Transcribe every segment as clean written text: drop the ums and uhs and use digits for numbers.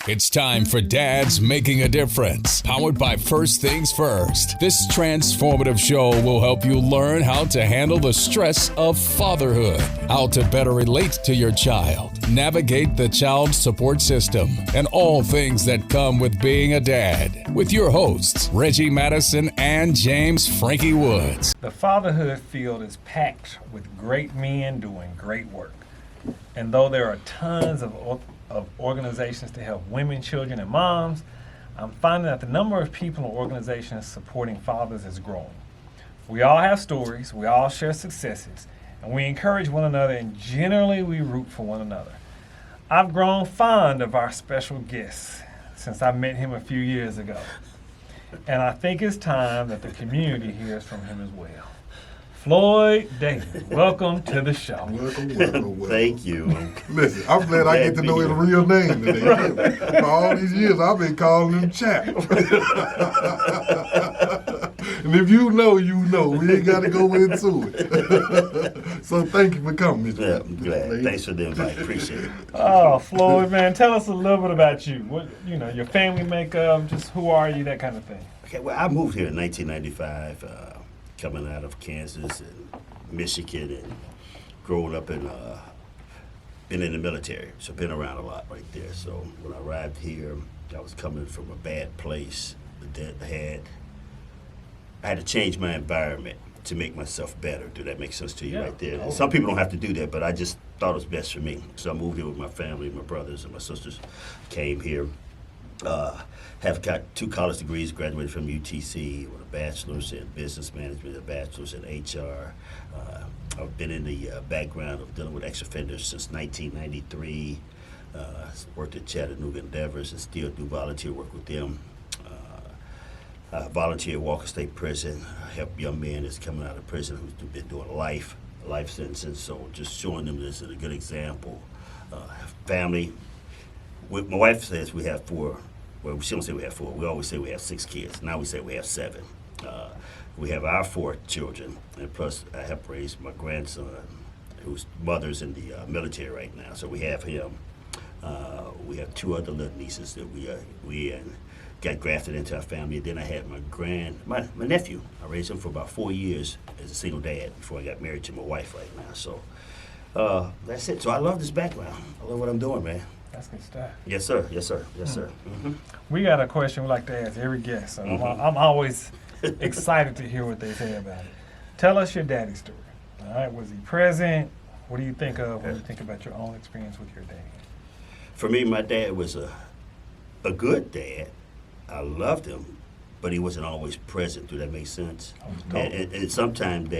It's time for Dads Making a Difference, powered by First Things First. This transformative show will help you learn how to handle the stress of fatherhood, how to better relate to your child, navigate the child support system, and all things that come with being a dad. With your hosts, Reggie Madison and James Frankie Woods. The fatherhood field is packed with great men doing great work. And though there are tons of organizations to help women, children, and moms, I'm finding that the number of people and organizations supporting fathers is growing. We all have stories, we all share successes, and we encourage one another, and generally we root for one another. I've grown fond of our special guest since I met him a few years ago, and I think it's time that the community hears from him as well. Floyd Davis, welcome to the show. Welcome. Thank you. Listen, I'm glad I get to know his real name today. For all these years, I've been calling him Chap. And if you know, you know. We ain't got to go into it. So thank you for coming, Mr. Yeah, I'm glad. Thanks for the invite. Appreciate it. Oh, Floyd, man, tell us a little bit about you. What, your family makeup, just who are you, that kind of thing. Okay, well, I moved here in 1995. Coming out of Kansas and Michigan and growing up been in the military, so been around a lot right there. So when I arrived here, I was coming from a bad place that I had to change my environment to make myself better. Do that make sense to you right there? Oh. Some people don't have to do that, but I just thought it was best for me. So I moved here with my family, my brothers and my sisters came here. Have got 2 college degrees, graduated from UTC with a bachelor's in business management, a bachelor's in HR. I've been in the background of dealing with ex-offenders since 1993. Worked at Chattanooga Endeavors and still do volunteer work with them. I volunteer at Walker State Prison. I help young men that's coming out of prison who's been doing life sentences. So just showing them this is a good example. Family. My wife says we have 4. Well, she don't say we have 4. We always say we have 6 kids. Now we say we have 7. We have our 4 children, and plus I help raise my grandson, whose mother's in the military right now. So we have him. We have 2 other little nieces that we got grafted into our family. Then I had my nephew. I raised him for about 4 years as a single dad before I got married to my wife right now. So that's it. So I love this background. I love what I'm doing, man. That's good stuff. Yes, sir. Yes, sir. Yes, sir. Mm-hmm. We got a question we like to ask every guest, so I'm always excited to hear what they say about it. Tell us your daddy story. All right, was he present? What do you think of when you think about your own experience with your dad? For me, my dad was a good dad. I loved him, but he wasn't always present. Do that make sense? And sometimes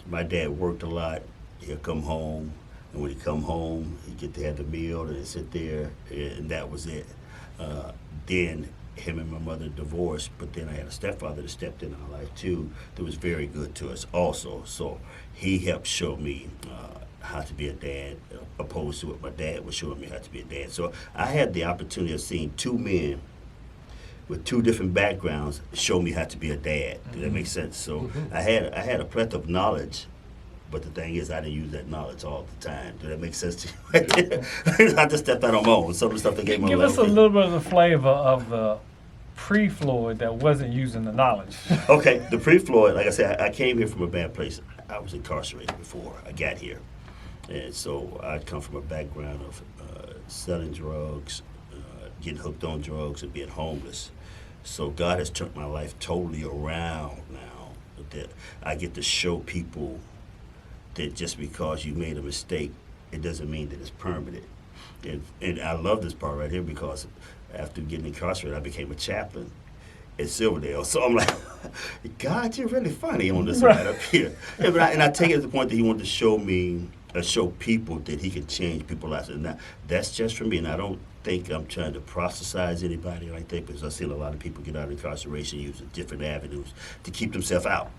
my dad worked a lot. He'll come home. And when he come home, he get to have the meal and sit there, and that was it. Then him and my mother divorced, but then I had a stepfather that stepped in our life too that was very good to us also. So he helped show me how to be a dad, opposed to what my dad was showing me how to be a dad. So I had the opportunity of seeing 2 men with 2 different backgrounds show me how to be a dad. Does that make sense? So I had a plethora of knowledge. But the thing is, I didn't use that knowledge all the time. Does that make sense to you? I just stepped out on my own. Some of the stuff they gave me. Give us a little bit of the flavor of the pre-Floyd that wasn't using the knowledge. Okay, the pre-Floyd, like I said, I came here from a bad place. I was incarcerated before I got here. And so I come from a background of selling drugs, getting hooked on drugs, and being homeless. So God has turned my life totally around now. That I get to show people that just because you made a mistake, it doesn't mean that it's permanent. And I love this part right here because after getting incarcerated, I became a chaplain at Silverdale. So I'm like, God, you're really funny on this right up here. And I take it to the point that he wanted to show me, show people that he could change people's lives. And that's just for me. And I don't think I'm trying to proselytize anybody like that because I've seen a lot of people get out of incarceration using different avenues to keep themselves out.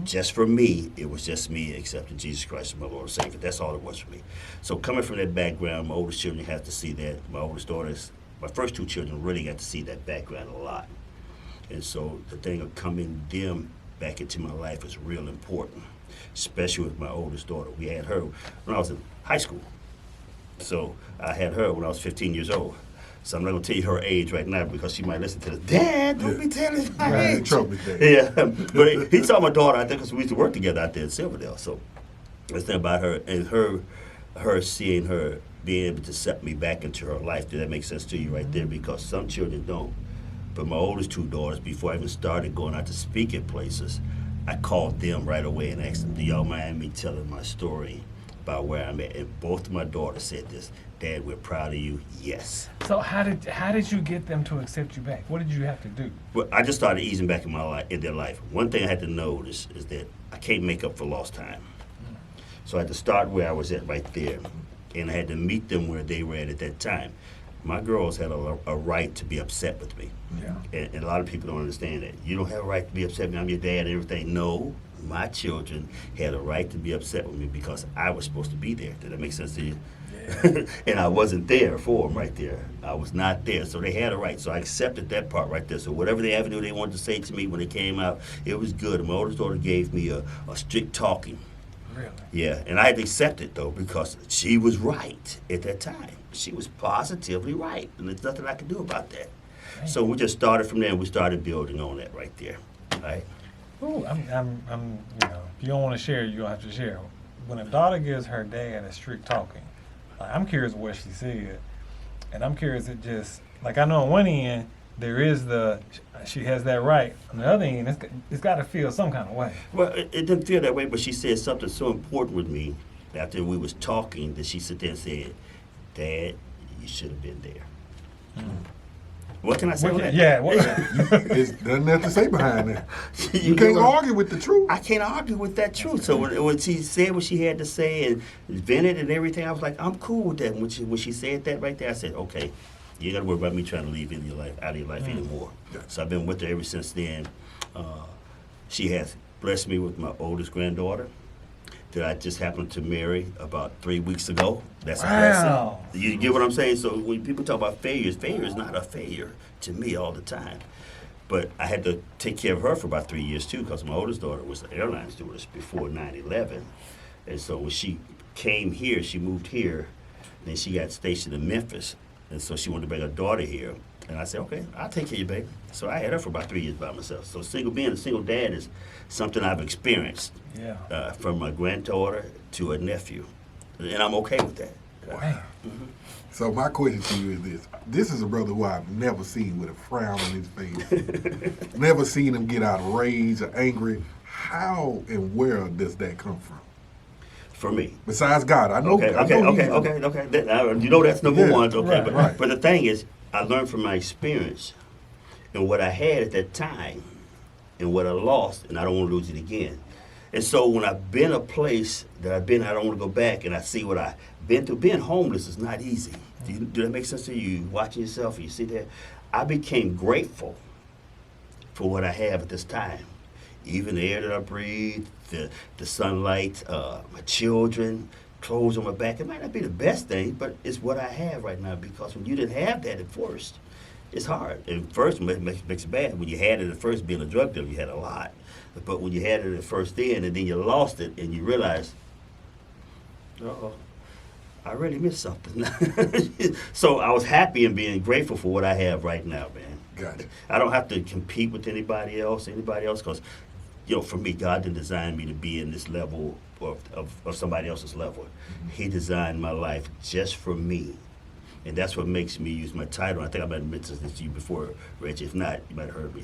Just for me, it was just me accepting Jesus Christ as my Lord and Savior. That's all it was for me. So coming from that background, my oldest children have to see that. My oldest daughters, my first 2 children really got to see that background a lot. And so the thing of coming them back into my life is real important, especially with my oldest daughter. We had her when I was in high school. So I had her when I was 15 years old. So I'm not gonna tell you her age right now because she might listen to this. Dad, don't be telling my Right, in age. trouble with that. Yeah, but he saw my daughter. I think because we used to work together out there in Silverdale. So let's think about her and her seeing her being able to accept me back into her life. Did that make sense to you right there? Because some children don't. But my oldest two daughters, before I even started going out to speak at places, I called them right away and asked them, do y'all mind me telling my story about where I'm at? And both of my daughters said this, Dad, we're proud of you, yes. So how did you get them to accept you back? What did you have to do? Well, I just started easing back in their life. One thing I had to notice is that I can't make up for lost time. So I had to start where I was at right there. And I had to meet them where they were at that time. My girls had a right to be upset with me. Yeah. And a lot of people don't understand that. You don't have a right to be upset with me. I'm your dad and everything. No, my children had a right to be upset with me because I was supposed to be there. Did that make sense to you? Yeah. And I wasn't there for them right there. I was not there. So they had a right. So I accepted that part right there. So whatever the avenue they wanted to say to me when they came out, it was good. And my oldest daughter gave me a strict talking. Really? Yeah, and I had to accept it, though, because she was right at that time. She was positively right, and there's nothing I could do about that. Right. So we just started from there, and we started building on that right there, right? Ooh, I'm, if you don't want to share, you don't have to share. When a daughter gives her dad a strict talking, I'm curious what she said, and I'm curious it just, like I know on one end, there is she has that right. On the other end, it's got to feel some kind of way. Well, it didn't feel that way, but she said something so important with me after we was talking that she sit there and said, Dad, you should have been there. Mm. What can I say? Yeah, there's nothing else to say behind that. You can't argue with the truth. I can't argue with that truth. So when she said what she had to say and vented and everything, I was like, I'm cool with that. When she said that right there, I said, okay. You ain't got to worry about me trying to leave out of your life anymore. So I've been with her ever since then. She has blessed me with my oldest granddaughter that I just happened to marry about 3 weeks ago. That's a blessing. You get what I'm saying? So when people talk about failure is not a failure to me all the time. But I had to take care of her for about 3 years too, because my oldest daughter was an airline stewardess before 9/11. And so when she came here, she moved here, then she got stationed in Memphis. And so she wanted to bring her daughter here. And I said, okay, I'll take care of you, baby. So I had her for about 3 years by myself. So being a single dad is something I've experienced. Yeah. From my granddaughter to a nephew. And I'm okay with that. Mm-hmm. So my question to you is this. This is a brother who I've never seen with a frown on his face. Never seen him get outraged or angry. How and where does that come from? For me. Besides God, I know. Okay. You know that's number one. Okay, right. But the thing is, I learned from my experience and what I had at that time and what I lost, and I don't want to lose it again. And so when I've been a place that I've been, I don't want to go back, and I see what I've been through. Being homeless is not easy. Do that make sense to you? Watching yourself, and you see that? I became grateful for what I have at this time. Even the air that I breathe, the sunlight, my children, clothes on my back. It might not be the best thing, but it's what I have right now, because when you didn't have that at first, it's hard. At first, it makes it bad. When you had it at first, being a drug dealer, you had a lot. But when you had it at first then, and then you lost it, and you realize, I really missed something. So I was happy and being grateful for what I have right now, man. Gotcha. I don't have to compete with anybody else, because for me, God didn't design me to be in this level of somebody else's level. Mm-hmm. He designed my life just for me. And that's what makes me use my title. I think I might have mentioned this to you before, Rich. If not, you might have heard me.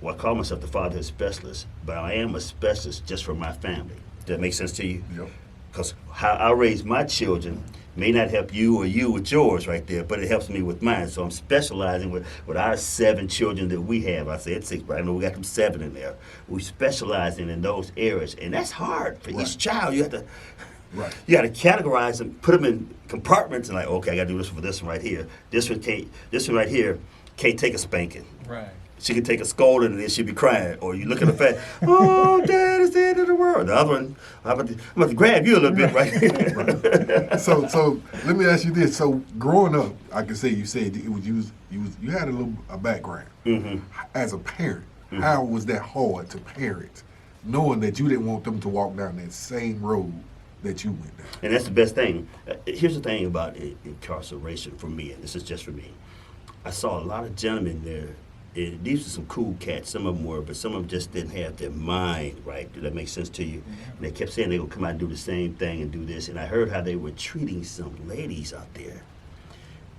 Well, I call myself the fatherhood specialist, but I am a specialist just for my family. Does that make sense to you? Yep. Because how I raise my children may not help you or you with yours right there, but it helps me with mine. So I'm specializing with our 7 children that we have. I said 6, but I know we got them 7 in there. We specializing in those areas, and that's hard for each child. You have to, you got to categorize them, put them in compartments, and like, okay, I got to do this for this one right here. This one right here can't take a spanking. Right. She can take a scolding and then she'll be crying. Or you look at her face, oh, Dad, it's the end of the world. The other one, I'm about to grab you a little bit right here. So let me ask you this. So growing up, I can say you said it was you had a background. Mm-hmm. As a parent, how was that hard to parent, knowing that you didn't want them to walk down that same road that you went down. And that's the best thing. Here's the thing about incarceration for me, and this is just for me. I saw a lot of gentlemen there. These are some cool cats. Some of them were, but some of them just didn't have their mind right. Does that make sense to you? And they kept saying they would come out and do the same thing and do this. And I heard how they were treating some ladies out there.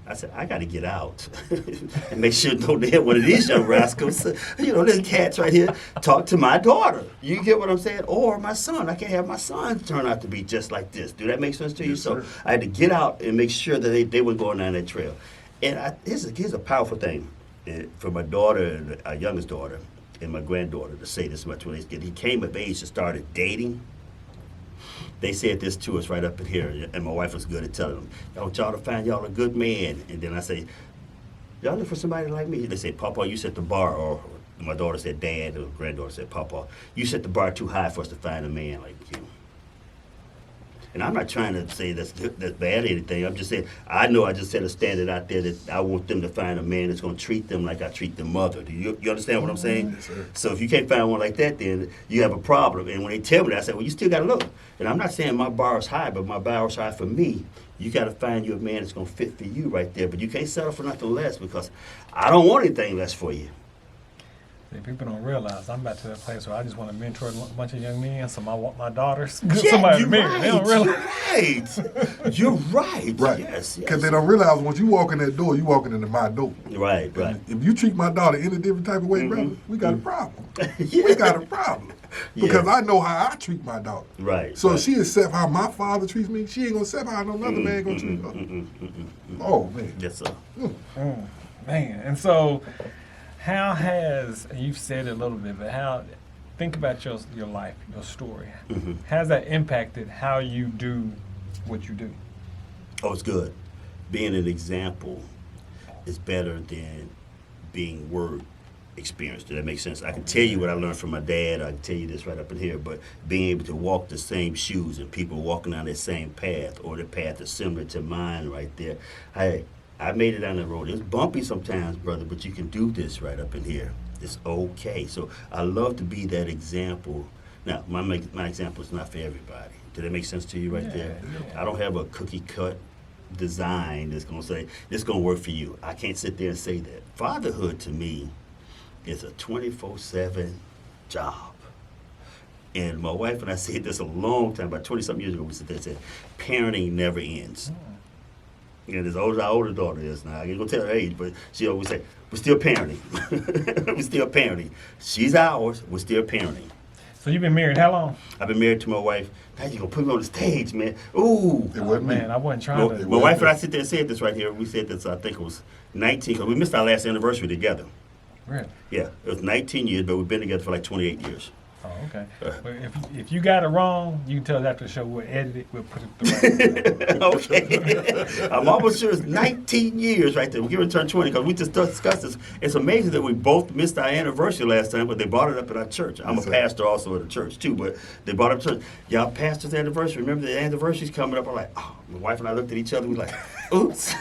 I said, I got to get out and make sure don't let one of these young rascals, little cats right here, talk to my daughter. You get what I'm saying? Or my son. I can't have my son turn out to be just like this. Do that make sense to you? Yes, so sir. I had to get out and make sure that they were going down that trail. And here's a powerful thing for my daughter, our youngest daughter, and my granddaughter to say this much when he came of age and started dating. They said this to us right up in here, and my wife was good at telling them, I want y'all to find y'all a good man. And then I say, y'all look for somebody like me. They say, Papa, you set the bar, or my daughter said, Dad, or granddaughter said, Papa, you set the bar too high for us to find a man like you. And I'm not trying to say that's bad or anything. I'm just saying, I know I just set a standard out there that I want them to find a man that's going to treat them like I treat their mother. Do you understand what I'm saying? Yes, sir. So if you can't find one like that, then you have a problem. And when they tell me that, I say, well, you still got to look. And I'm not saying my bar is high, but my bar is high for me. You got to find you a man that's going to fit for you right there. But you can't settle for nothing less, because I don't want anything less for you. See, people don't realize I'm back to that place where I just want to mentor a bunch of young men, so I want my daughters somebody to marry. They don't realize. You're right. Right. Yes. Because they don't realize once you walk in that door, you walking into my door. Right. If you treat my daughter any different type of way, brother, we got a problem. Yeah. We got a problem. Because Yeah. I know how I treat my daughter. Right. So right. if she accept how my father treats me, she ain't gonna accept how another man gonna treat her. Oh man. Yes, sir. Man, and so how has, you've said it a little bit, but think about your life, your story. How's that impacted how you do what you do? Oh, it's good. Being an example is better than being word experienced. Does that make sense? I can tell you what I learned from my dad. I can tell you this right up in here, but being able to walk the same shoes and people walking down that same path, or the path is similar to mine right there. I made it down the road. It's bumpy sometimes, brother, but you can do this right up in here. It's okay. So I love to be that example. Now, my example is not for everybody. Did that make sense to you right there? Yeah. I don't have a cookie cut design that's going to say, this is going to work for you. I can't sit there and say that. Fatherhood to me is a 24/7 job. And my wife and I said this a long time, about 20-something years ago, we said that, said, parenting never ends. And as old as our older daughter is now, I ain't gonna tell her age, but she always say, we're still parenting. We're still parenting. She's ours, we're still parenting. So you've been married how long? I've been married to my wife. Now you gonna put me on the stage, man. Ooh. It wasn't Man, me. I wasn't trying to. My wife and I sit there and said this right here. We said this, I think it was 19, because we missed our last anniversary together. Really? Yeah, it was 19 years, but we've been together for like 28 years. Oh, okay. But if you got it wrong, you can tell us after the show. We'll edit it. We'll put it the right way. Okay. I'm almost sure it's 19 years right there. We're going to turn 20, because we just discussed this. It's amazing that we both missed our anniversary last time, but they brought it up at our church. I'm a pastor also at a church too, but they brought up church. Y'all pastor's anniversary. Remember the anniversary's coming up? I'm like, oh, my wife and I looked at each other. We're like, oops.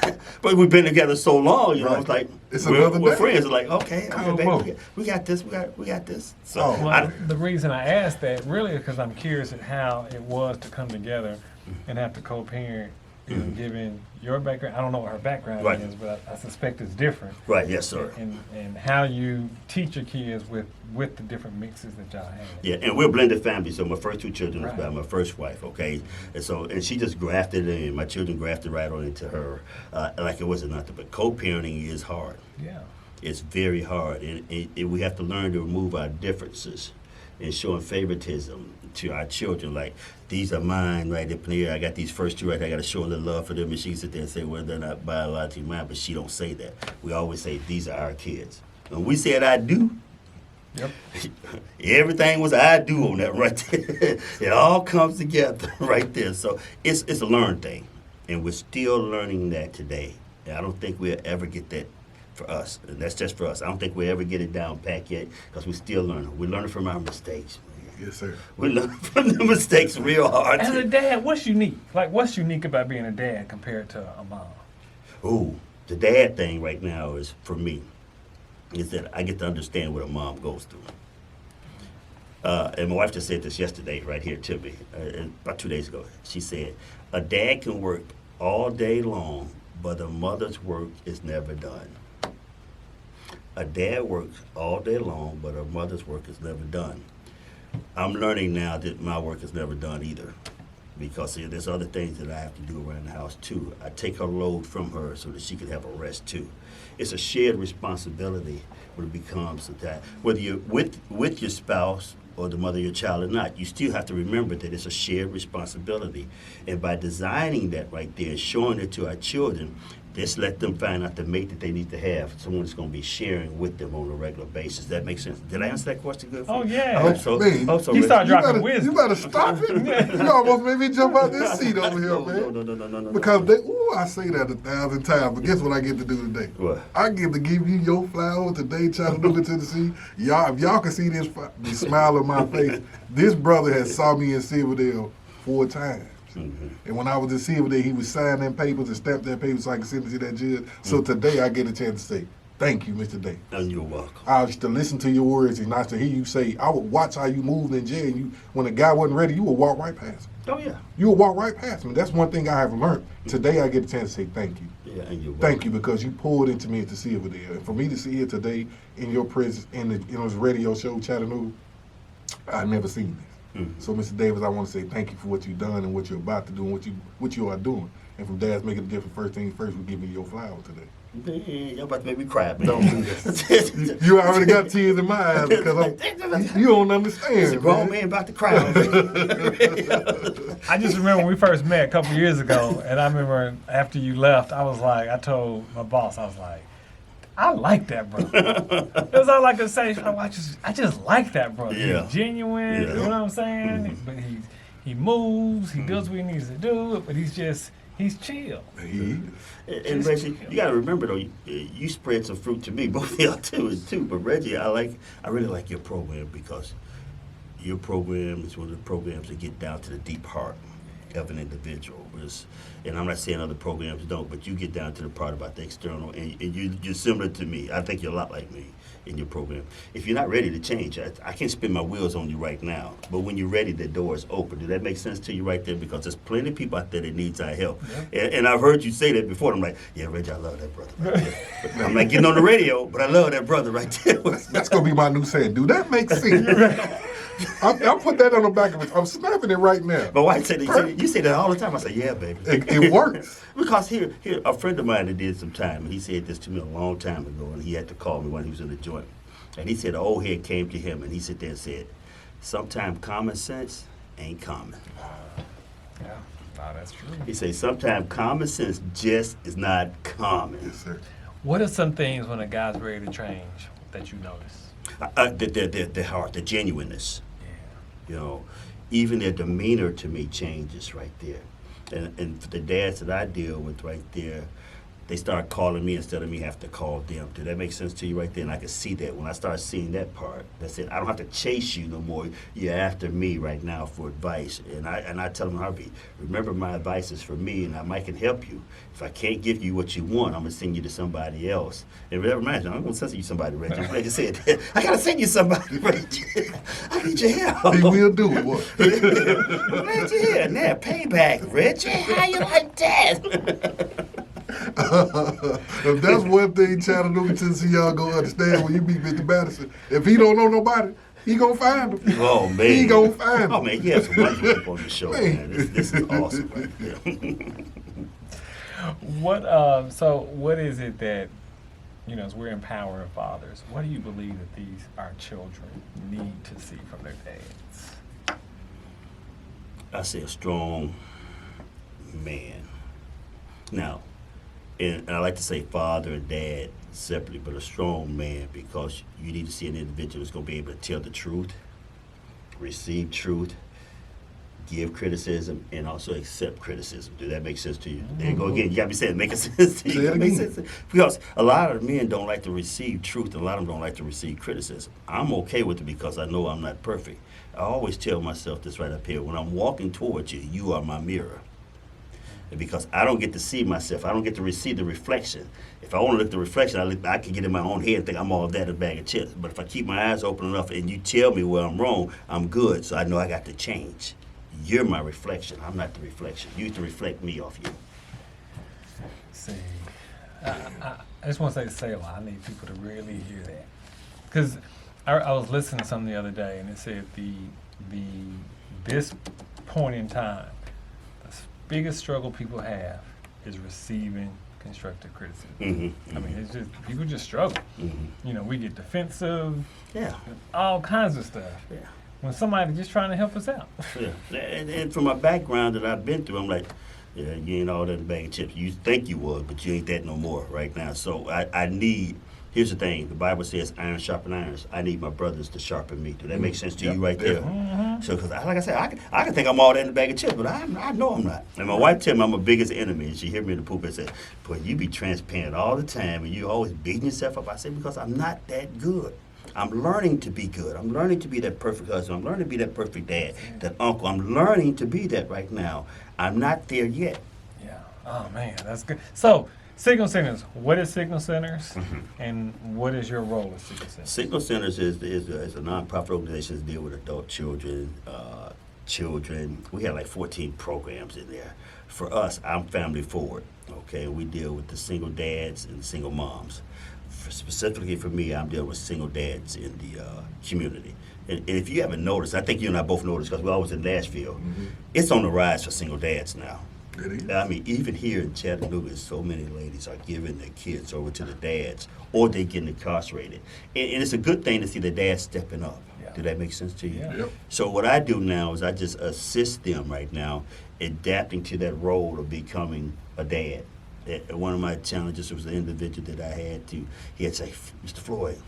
But we've been together so long, you know. Right. It's like It's we're another day. friends. It's like, okay, Come baby, on. we got this. We got this. So Oh. Well, the reason I asked that really is because I'm curious at how it was to come together and have to co-parent, given your background. I don't know what her background Right. is, but I suspect it's different. right, yes, sir. And how you teach your kids with the different mixes that y'all have. Yeah, and we're a blended family. So my first two children was Right. by my first wife, okay? And she just grafted in. My children grafted right on into her, like it wasn't nothing. But co-parenting is hard. Yeah. It's very hard, and we have to learn to remove our differences and showing favoritism to our children. Like, these are mine right up in here. I got these first two right there. I got to show a little love for them. And she can sit there and say, well, they're not biologically mine, but she don't say that. We always say, these are our kids. When we said I do, Yep. everything was I do on that right there. It all comes together right there. So it's a learned thing, and we're still learning that today. And I don't think we'll ever get that for us. And that's just for us. I don't think we'll ever get it down pat yet, because we're still learning. We're learning from our mistakes. Yes, sir. We're learning from the mistakes real hard. As a dad, what's unique? Like, what's unique about being a dad compared to a mom? Ooh, the dad thing right now is, for me, is that I get to understand what a mom goes through. And my wife just said this yesterday right here to me, about 2 days ago. She said, a dad can work all day long, but a mother's work is never done. A dad works all day long, but a mother's work is never done. I'm learning now that my work is never done either, because see, there's other things that I have to do around the house too. I take her load from her so that she can have a rest too. It's a shared responsibility when it becomes that, whether you're with your spouse or the mother of your child or not, you still have to remember that it's a shared responsibility. And by designing that right there, showing it to our children, just let them find out the mate that they need to have, someone that's going to be sharing with them on a regular basis. That makes sense. Did I answer that question good? Oh, yeah. I hope so. Man, Hope so, He Reggie. started dropping wisdom. You better stop it. You almost made me jump out this seat over here, man. No. Because I say that 1,000 times, but guess what I get to do today? What? I get to give you your flower today, Chattanooga, Tennessee. Y'all, if y'all can see this smile on my face, this brother has saw me in Silverdale 4 times. Mm-hmm. And when I was in Silverdale, he would sign them papers and stamp that paper so I could send it to that judge. So today I get a chance to say, thank you, Mr. Day. And you're welcome. I used to listen to your words and not to hear you say, I would watch how you moved in jail. When a guy wasn't ready, you would walk right past him. Oh, yeah. You would walk right past him. That's one thing I have learned. Today I get a chance to say thank you. Yeah, and you're welcome. Thank you, because you poured into me at the Silverdale. And for me to see it today in your presence in this radio show, Chattanooga, I've never seen this. Mm-hmm. So, Mr. Davis, I want to say thank you for what you've done and what you're about to do and what you are doing. And from Dad's Making a Difference, first things first, we're giving you your flower today. Man, y'all about to make me cry, man. Don't do that. You already got tears in my eyes because you don't understand. There's a grown man about to cry. I just remember when we first met a couple years ago, and I remember after you left, I told my boss, I was like, I like that brother. It was all I could say. I just like that brother. Yeah. He's genuine. Yeah. You know what I'm saying? Mm-hmm. But he moves. He does what he needs to do. But he's chill. And Reggie, you got to remember though, you spread some fruit to me, both of y'all too. But Reggie, I really like your program, because your program is one of the programs that get down to the deep heart of an individual. And I'm not saying other programs don't, but you get down to the part about the external, and you're similar to me. I think you're a lot like me in your program. If you're not ready to change, I can't spin my wheels on you right now, but when you're ready, the door is open. Did that make sense to you right there? Because there's plenty of people out there that needs our help. Yeah. And I've heard you say that before. I'm like, yeah, Reggie, I love that brother right there. I'm not getting on the radio, but I love that brother right there. That's going to be my new saying. Do that make sense? I'll put that on the back of it. I'm snapping it right now. My wife said, you say that all the time. I said, yeah, baby. It works. Because here, a friend of mine that did some time, and he said this to me a long time ago, and he had to call me when he was in the joint. And he said an old head came to him, and he sat there and said, sometimes common sense ain't common. Yeah, no, that's true. He said, sometimes common sense just is not common. Yes, sir. What are some things when a guy's ready to change that you notice? The heart, the genuineness. Yeah. You know, even their demeanor to me changes right there. And for the dads that I deal with right there, they start calling me instead of me have to call them. Did that make sense to you right there? And I can see that. When I start seeing that part, that's it. I don't have to chase you no more. You're after me right now for advice. And I tell them, Harvey, remember my advice is for me, and I might can help you. If I can't give you what you want, I'm going to send you to somebody else. And that reminds me, I'm going to send you somebody, Reggie. I'm glad you said that. I got to send you somebody, Reggie. I need your help. He will do it, boy. I'm glad you're here. Now, payback, Reggie. How you like that? If that's one thing Chattanooga, Tennessee, y'all gonna understand when you meet Mr. Madison. If he don't know nobody, he gonna find him. Oh man, he gonna find him. Oh man, he has some wonderful people on the show. Man, this is awesome right here. What is it that, as we're empowering fathers, what do you believe that our children need to see from their dads? I say a strong man. Now, and I like to say father and dad separately, but a strong man, because you need to see an individual that's going to be able to tell the truth, receive truth, give criticism, and also accept criticism. Does that make sense to you? There you go again. You got to be saying making sense to you. Say it again. Because a lot of men don't like to receive truth, and a lot of them don't like to receive criticism. I'm okay with it because I know I'm not perfect. I always tell myself this right up here. When I'm walking towards you, you are my mirror. And because I don't get to see myself, I don't get to receive the reflection. If I want to look at the reflection, I can get in my own head and think I'm all of that in a bag of chips. But if I keep my eyes open enough and you tell me where I'm wrong, I'm good. So I know I got to change. You're my reflection. I'm not the reflection. You to reflect me off you. See, I just want to say, I need people to really hear that. Because I was listening to something the other day, and it said this point in time, the biggest struggle people have is receiving constructive criticism. Mm-hmm. I mean, it's just, people just struggle. Mm-hmm. You know, we get defensive, Yeah. all kinds of stuff. Yeah. When somebody's just trying to help us out. Yeah. And from my background that I've been through, I'm like, yeah, you ain't all that in a bag of chips. You think you was, but you ain't that no more right now. So I need, here's the thing, the Bible says iron sharpen irons. I need my brothers to sharpen me. Do that make sense to you right there? Mm-hmm. So, because like I said, I can think I'm all that in a bag of chips, but I know I'm not. And my wife tell me I'm her biggest enemy, and she hear me in the pulpit and say, boy, you be transparent all the time, and you always beating yourself up. I say, because I'm not that good. I'm learning to be good. I'm learning to be that perfect husband. I'm learning to be that perfect dad, that uncle. I'm learning to be that right now. I'm not there yet. Yeah. Oh, man, that's good. So, Signal Centers, what is Signal Centers, and what is your role at Signal Centers? Signal Centers is a nonprofit organization that deal with adult children, We have like 14 programs in there. For us, I'm family forward. Okay, we deal with the single dads and single moms. Specifically for me, I'm dealing with single dads in the community. And if you haven't noticed, I think you and I both noticed because we're always in Nashville, it's on the rise for single dads now. It is. I mean, even here in Chattanooga, so many ladies are giving their kids over to the dads, or they getting incarcerated. And it's a good thing to see the dads stepping up. Yeah. Did that make sense to you? Yeah. Yep. So what I do now is I just assist them right now, adapting to that role of becoming a dad. One of my challenges was an individual that I had to, he had to say, Mr. Floyd,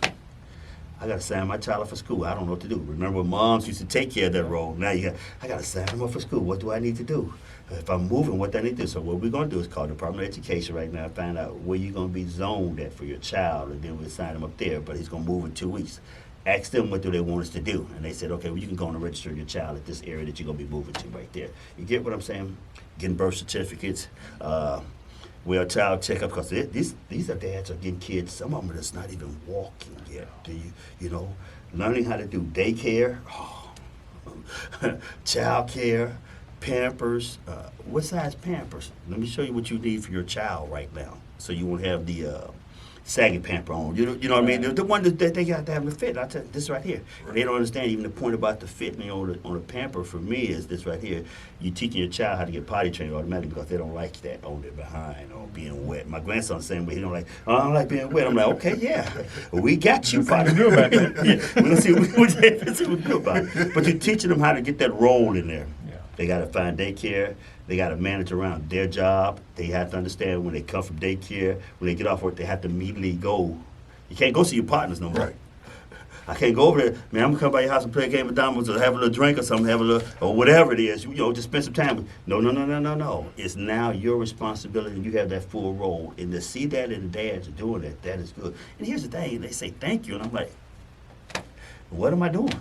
I got to sign my child up for school. I don't know what to do. Remember when moms used to take care of that role? Now I got to sign them up for school. What do I need to do? If I'm moving, what do I need to do? So what we're going to do is call the Department of Education right now, find out where you're going to be zoned at for your child, and then we'll sign him up there, but he's going to move in 2 weeks. Ask them what do they want us to do. And they said, okay, well, you can go and register your child at this area that you're going to be moving to right there. You get what I'm saying? Getting birth certificates, well, child checkup, because these are dads are getting kids, some of them that's not even walking yet. Do you know, learning how to do daycare, child care, Pampers. What size Pampers? Let me show you what you need for your child right now, so you won't have the saggy pamper on. You know what I mean? The one that they got to have the fit. I tell you, this right here. Right. They don't understand even the point about the fitting on the pamper. For me, is this right here. You teaching your child how to get potty trained automatically because they don't like that on their behind or being wet. My grandson's saying, but he don't like. Oh, I don't like being wet. I'm like, okay, yeah, we got you. Potty. Do about that. Yeah, we'll see what we do about it. But you're teaching them how to get that role in there. Yeah. They got to find daycare. They got to manage around their job. They have to understand when they come from daycare, when they get off work, they have to immediately go. You can't go see your partners no more. Right. I can't go over there, man, I'm going to come by your house and play a game of dominoes or have a little drink or something, have a little, or whatever it is, just spend some time with. No. It's now your responsibility and you have that full role. And to see that and the dads are doing that is good. And here's the thing, they say thank you, and I'm like, what am I doing?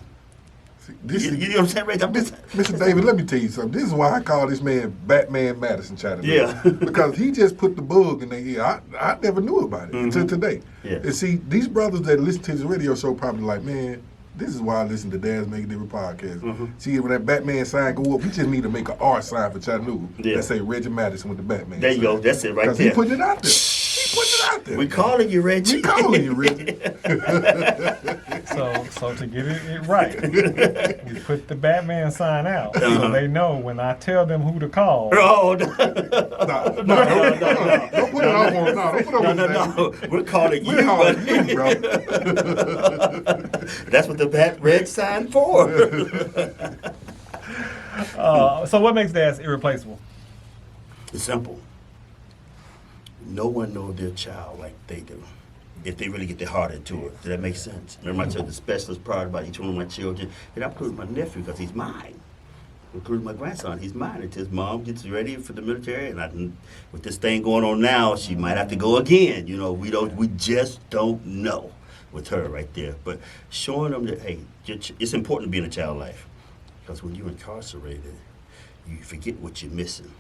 You know what I'm saying, Ray? Mr. David, let me tell you something. This is why I call this man Batman Madison Chattanooga. Yeah. Because he just put the bug in their ear. I never knew about it until today. Yeah. And see, these brothers that listen to this radio show probably like, man, this is why I listen to Dads Make a Different podcast. See, when that Batman sign go up, we just need to make an R sign for Chattanooga that say Reggie Madison with the Batman There you sign. go. That's it right there. Because he putting it out there. He putting it out there. We calling you, Reggie. We calling you, Reggie. So to get it right, we put the Batman sign out so they know when I tell them who to call. Oh, Don't put it off on. Don't put it on. no. We're calling you. We're calling you, bro. That's what the red sign for. So what makes dads irreplaceable? It's simple. No one knows their child like they do. If they really get their heart into it. Does that make sense? Remember I told the specialist part about each one of my children, and I include my nephew because he's mine. Including my grandson, he's mine. Until his mom gets ready for the military, and with this thing going on now, she might have to go again. We just don't know with her right there. But showing them that, hey, it's important to be in a child's life. Because when you're incarcerated, you forget what you're missing.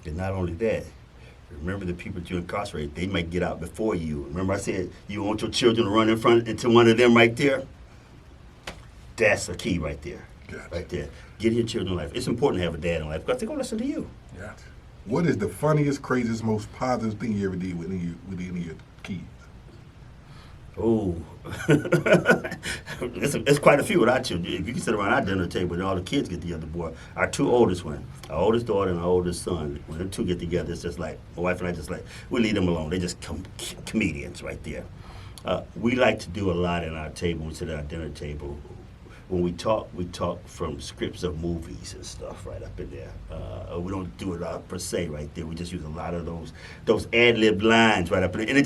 And not only that, remember the people that you incarcerate, they might get out before you. Remember I said you want your children to run in front into one of them right there? That's the key right there. Gotcha. Right there. Get your children in life. It's important to have a dad in life because they're going to listen to you. Yeah. What is the funniest, craziest, most positive thing you ever did with any of your kids? Oh, it's quite a few with our children. If you can sit around our dinner table and all the kids get together, boy, our two oldest ones, our oldest daughter and our oldest son, when the two get together, it's just like, my wife and I just like, we leave them alone. They just comedians right there. We like to do a lot at our table, we sit at our dinner table. When we talk from scripts of movies and stuff right up in there. We don't do it per se right there. We just use a lot of those ad-lib lines right up in there. And it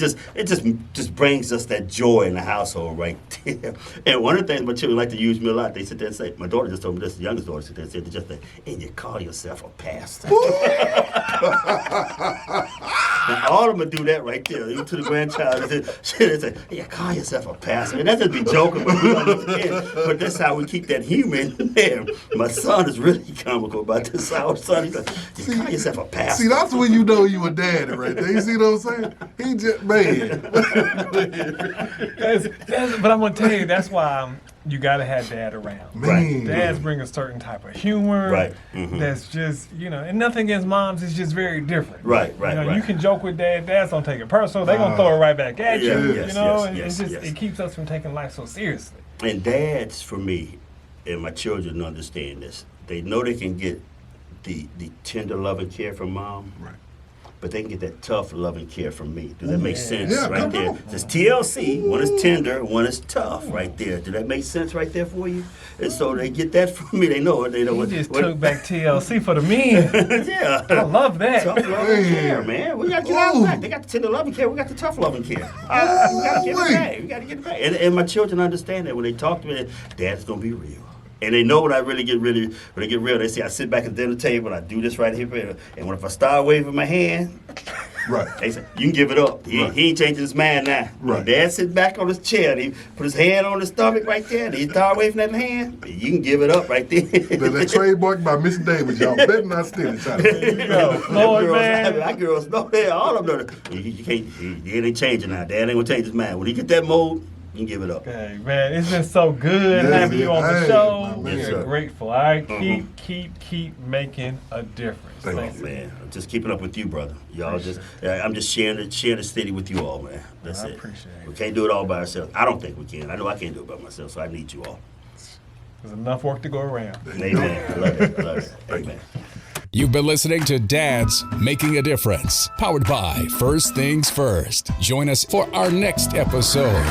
just brings us that joy in the household right there. And one of the things my children like to use me a lot, they sit there and say, my daughter just told me this, the youngest daughter sit there and said, they just say, and you call yourself a pastor. Now, all of them do that right there. Even to the grandchild, they say, hey, you call yourself a pastor. And that just be joking, but we understand. But that's how we keep that humor in there. My son is really comical about this. Our son, he's like, you call yourself a pastor. See, that's when you know you a daddy right there. You see what I'm saying? He just, man. But I'm going to tell you, that's why you got to have dad around. Man. Dads bring a certain type of humor. Right. Mm-hmm. That's just, and nothing against moms, it's just very different. Right. You can joke with dads don't take it personal. They're going to throw it right back at you. Yes, It keeps us from taking life so seriously. And dads, for me, and my children understand this, they know they can get the tender love and care from mom. Right. But they can get that tough love and care from me. Does that make sense Yeah, right come there? on. It's TLC, one is tender, one is tough right there. Does that make sense right there for you? And so they get that from me. They know it. They know You what. just took back TLC for the men. Yeah. I love that. Tough love and care, man. We gotta get out back. They got the tender love and care. We got the tough love and care. We gotta get it back. We gotta get it back. And my children understand that when they talk to me, Dad's gonna be real. And they know when I really get real, they say I sit back at the dinner table, I do this right here, and if I start waving my hand, Right. they say, you can give it up. He ain't changing his mind now. Right. Dad sit back on his chair, and he put his hand on his stomach right there, and he start waving that hand, you can give it up right there. The trademark by Miss Davis, y'all better not steal it. There you go. Lord, man. My girls know that. All of them know. You can't. He ain't changing now. Dad ain't gonna change his mind. When he get that mode, you can give it up. Hey, man, it's been so good Yes, having you on the hey, show. my man. We're sir. grateful. All right, keep making a difference. Thank Oh you. man, I'm just keeping up with you, brother. Y'all I'm just sharing the city with you all, man. That's I it. appreciate it. We can't do it all by ourselves. I don't think we can. I know I can't do it by myself, so I need you all. There's enough work to go around. Amen. I love it. I love it. Amen. You've been listening to Dads Making a Difference, powered by First Things First. Join us for our next episode.